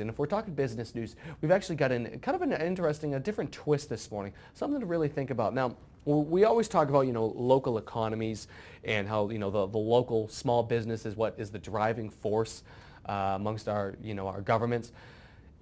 And if we're talking business news, we've actually got kind of an interesting, a different twist this morning, something to really think about. Now, we always talk about, local economies and how, the local small business is what is the driving force amongst our, our governments.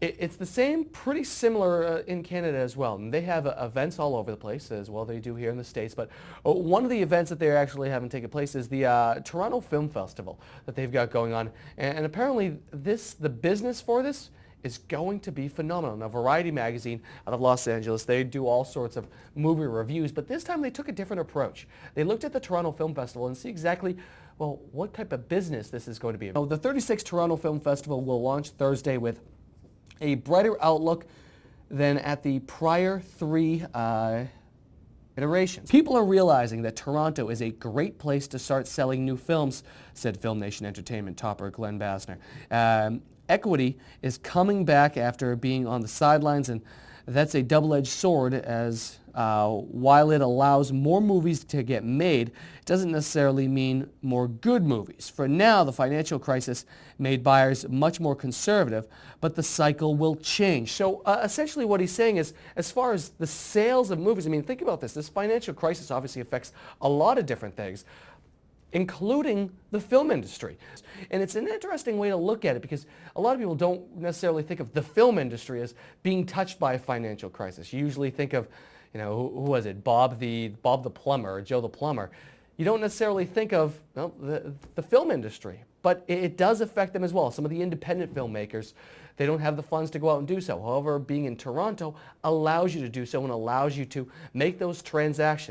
It's the same, pretty similar in Canada as well. And they have events all over the place as well. They do here in the States. But one of the events that they're actually having taken place is the Toronto Film Festival that they've got going on. And apparently the business for this is going to be phenomenal. Now, Variety magazine out of Los Angeles, they do all sorts of movie reviews, but this time they took a different approach. They looked at the Toronto Film Festival and see exactly, well, what type of business this is going to be. Now, the 36th Toronto Film Festival will launch Thursday with a brighter outlook than at the prior three iterations. People are realizing that Toronto is a great place to start selling new films, said Film Nation Entertainment topper Glenn Bassner. Equity is coming back after being on the sidelines, and that's a double-edged sword as while it allows more movies to get made, it doesn't necessarily mean more good movies. For now, the financial crisis made buyers much more conservative, but the cycle will change. So essentially what he's saying is, as far as the sales of movies, I mean, think about this. This financial crisis obviously affects a lot of different things, including the film industry. And it's an interesting way to look at it because a lot of people don't necessarily think of the film industry as being touched by a financial crisis. You usually think of, who was it, Bob the plumber, or Joe the plumber. You don't necessarily think of the film industry, but it does affect them as well. Some of the independent filmmakers, they don't have the funds to go out and do so. However, being in Toronto allows you to do so and allows you to make those transactions.